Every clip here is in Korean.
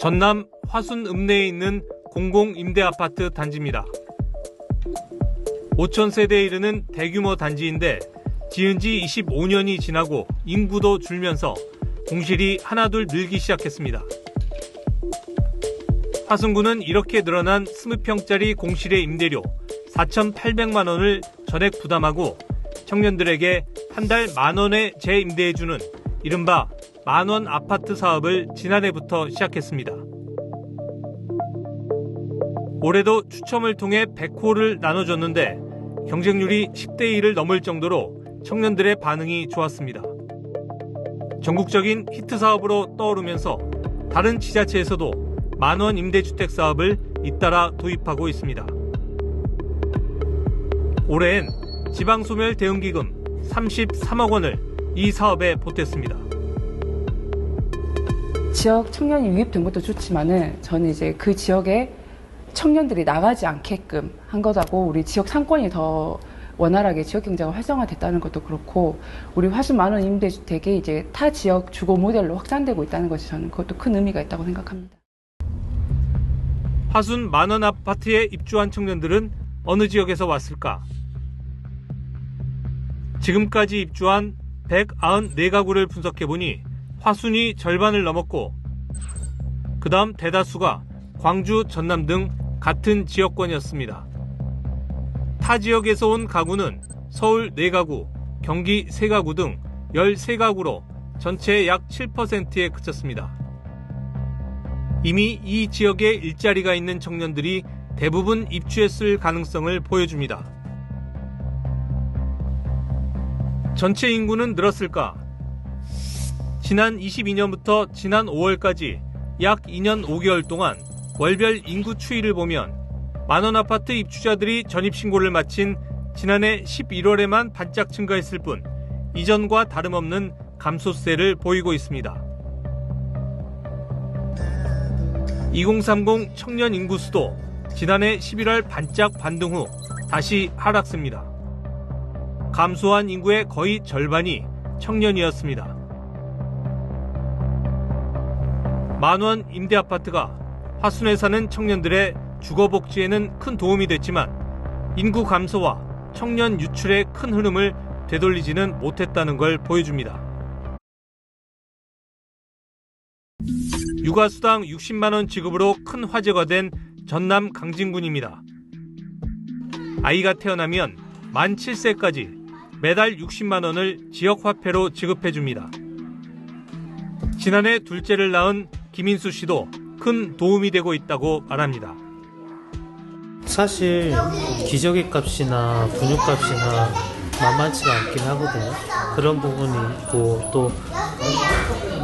전남 화순 읍내에 있는 공공임대아파트 단지입니다. 5,000세대에 이르는 대규모 단지인데 지은 지 25년이 지나고 인구도 줄면서 공실이 하나둘 늘기 시작했습니다. 화순구는 이렇게 늘어난 20평짜리 공실의 임대료 4,800만 원을 전액 부담하고 청년들에게 한 달 10,000원에 재임대해주는 이른바 만원 아파트 사업을 지난해부터 시작했습니다. 올해도 추첨을 통해 100호를 나눠줬는데 경쟁률이 10대 1을 넘을 정도로 청년들의 반응이 좋았습니다. 전국적인 히트 사업으로 떠오르면서 다른 지자체에서도 만원 임대주택 사업을 잇따라 도입하고 있습니다. 올해엔 지방소멸 대응기금 33억 원을 이 사업에 보탰습니다. 지역 청년이 유입된 것도 좋지만은 저는 이제 그 지역에 청년들이 나가지 않게끔 한 거다고 우리 지역 상권이 더 원활하게 지역 경제가 활성화됐다는 것도 그렇고 우리 화순 만원 임대주택이 이제 타 지역 주거 모델로 확산되고 있다는 것이 저는 그것도 큰 의미가 있다고 생각합니다. 화순 만원 아파트에 입주한 청년들은 어느 지역에서 왔을까? 지금까지 입주한 194가구를 분석해보니 화순이 절반을 넘었고 그 다음 대다수가 광주, 전남 등 같은 지역권이었습니다. 타 지역에서 온 가구는 서울 4가구, 경기 3가구 등 13가구로 전체의 약 7%에 그쳤습니다. 이미 이 지역에 일자리가 있는 청년들이 대부분 입주했을 가능성을 보여줍니다. 전체 인구는 늘었을까? 지난 22년부터 지난 5월까지 약 2년 5개월 동안 월별 인구 추이를 보면 만원 아파트 입주자들이 전입신고를 마친 지난해 11월에만 반짝 증가했을 뿐 이전과 다름없는 감소세를 보이고 있습니다. 2030 청년 인구 수도 지난해 11월 반짝 반등 후 다시 하락세입니다. 감소한 인구의 거의 절반이 청년이었습니다. 만원 임대아파트가 화순에 사는 청년들의 주거복지에는 큰 도움이 됐지만 인구 감소와 청년 유출의 큰 흐름을 되돌리지는 못했다는 걸 보여줍니다. 육아수당 60만 원 지급으로 큰 화제가 된 전남 강진군입니다. 아이가 태어나면 만 7세까지 매달 60만 원을 지역화폐로 지급해줍니다. 지난해 둘째를 낳은 김인수 씨도 큰 도움이 되고 있다고 말합니다. 사실 기저귀 값이나 분유값이나 만만치가 않긴 하거든요. 그런 부분이 있고 또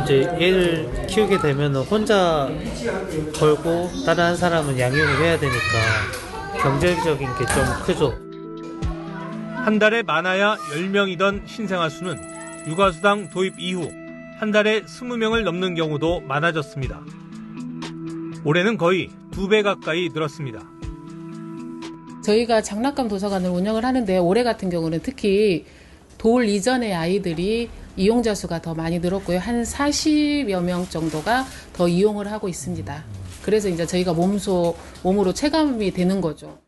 이제 애를 키우게 되면 혼자 벌고 다른 한 사람은 양육을 해야 되니까 경제적인 게 좀 크죠. 한 달에 많아야 10명이던 신생아 수는 육아수당 도입 이후 한 달에 20명을 넘는 경우도 많아졌습니다. 올해는 거의 2배 가까이 늘었습니다. 저희가 장난감 도서관을 운영을 하는데 올해 같은 경우는 특히 돌 이전의 아이들이 이용자 수가 더 많이 늘었고요. 한 40여 명 정도가 더 이용을 하고 있습니다. 그래서 이제 저희가 몸으로 체감이 되는 거죠.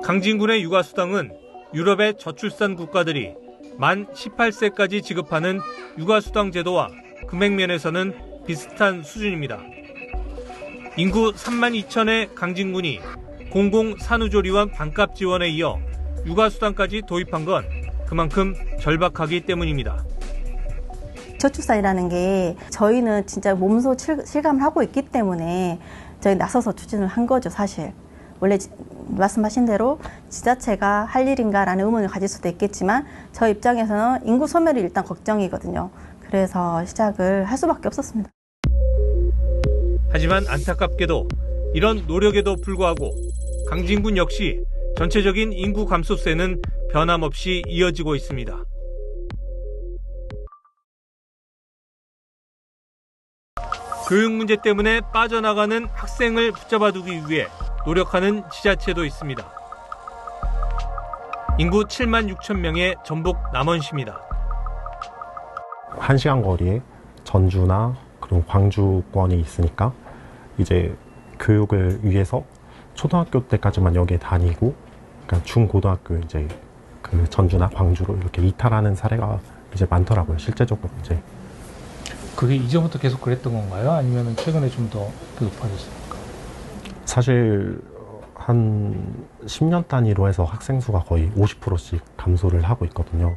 강진군의 육아수당은 유럽의 저출산 국가들이 만 18세까지 지급하는 육아수당 제도와 금액 면에서는 비슷한 수준입니다. 인구 3만 2천의 강진군이 공공산후조리원 반값 지원에 이어 육아수당까지 도입한 건 그만큼 절박하기 때문입니다. 저출산이라는 게 저희는 진짜 몸소 실감을 하고 있기 때문에 저희 나서서 추진을 한 거죠, 사실. 원래 말씀하신 대로 지자체가 할 일인가라는 의문을 가질 수도 있겠지만 저희 입장에서는 인구 소멸이 일단 걱정이거든요. 그래서 시작을 할 수밖에 없었습니다. 하지만 안타깝게도 이런 노력에도 불구하고 강진군 역시 전체적인 인구 감소세는 변함없이 이어지고 있습니다. 교육 문제 때문에 빠져나가는 학생을 붙잡아두기 위해 노력하는 지자체도 있습니다. 인구 7만 6천 명의 전북 남원시입니다. 1시간 거리에 전주나 그리고 광주권이 있으니까 이제 교육을 위해서 초등학교 때까지만 여기에 다니고, 그러니까 중고등학교 이제 그 전주나 광주로 이렇게 이탈하는 사례가 이제 많더라고요. 실제적으로 이제. 그게 이전부터 계속 그랬던 건가요? 아니면 최근에 좀 더 높아졌습니까? 사실 한 10년 단위로 해서 학생 수가 거의 50%씩 감소를 하고 있거든요.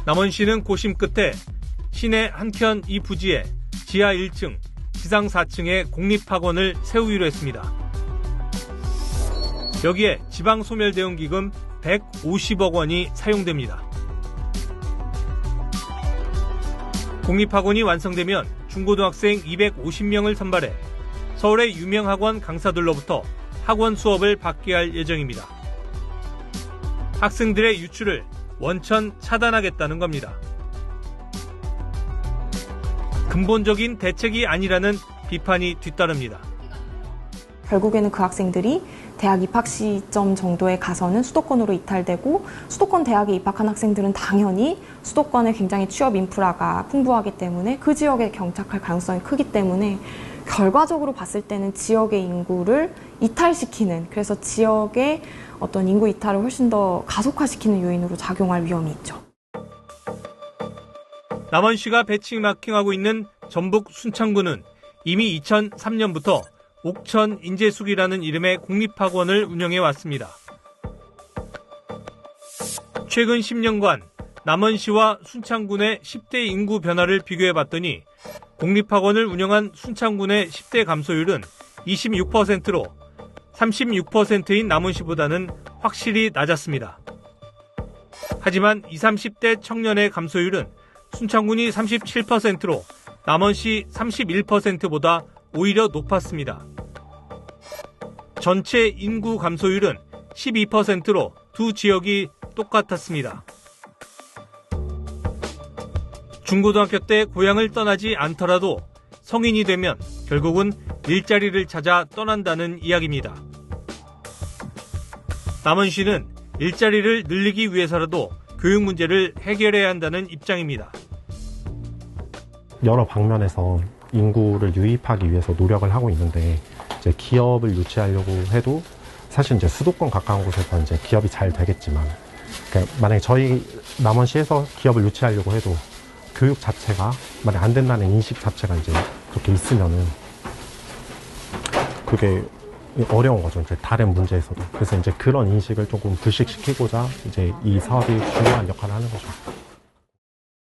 남원시는 고심 끝에 시내 한켠 이 부지에 지하 1층, 지상 4층의 공립학원을 세우기로 했습니다. 여기에 지방소멸대응기금 150억 원이 사용됩니다. 공립학원이 완성되면 중고등학생 250명을 선발해 서울의 유명 학원 강사들로부터 학원 수업을 받게 할 예정입니다. 학생들의 유출을 원천 차단하겠다는 겁니다. 근본적인 대책이 아니라는 비판이 뒤따릅니다. 결국에는 그 학생들이 대학 입학 시점 정도에 가서는 수도권으로 이탈되고, 수도권 대학에 입학한 학생들은 당연히 수도권에 굉장히 취업 인프라가 풍부하기 때문에 그 지역에 정착할 가능성이 크기 때문에 결과적으로 봤을 때는 지역의 인구를 이탈시키는, 그래서 지역의 어떤 인구 이탈을 훨씬 더 가속화시키는 요인으로 작용할 위험이 있죠. 남원시가 배치마킹하고 있는 전북 순창구는 이미 2003년부터 옥천 인재숙이라는 이름의 공립학원을 운영해 왔습니다. 최근 10년간 남원시와 순창군의 10대 인구 변화를 비교해 봤더니 공립학원을 운영한 순창군의 10대 감소율은 26%로 36%인 남원시보다는 확실히 낮았습니다. 하지만 20, 30대 청년의 감소율은 순창군이 37%로 남원시 31%보다 오히려 높았습니다. 전체 인구 감소율은 12%로 두 지역이 똑같았습니다. 중고등학교 때 고향을 떠나지 않더라도 성인이 되면 결국은 일자리를 찾아 떠난다는 이야기입니다. 남원시는 일자리를 늘리기 위해서라도 교육 문제를 해결해야 한다는 입장입니다. 여러 방면에서 인구를 유입하기 위해서 노력을 하고 있는데, 이제 기업을 유치하려고 해도 사실 이제 수도권 가까운 곳에서 이제 기업이 잘 되겠지만, 그러니까 만약에 저희 남원시에서 기업을 유치하려고 해도 교육 자체가 만약 안 된다는 인식 자체가 이제 그렇게 있으면은 그게 어려운 거죠. 이제 다른 문제에서도. 그래서 이제 그런 인식을 조금 불식시키고자 이제 이 사업이 중요한 역할을 하는 거죠.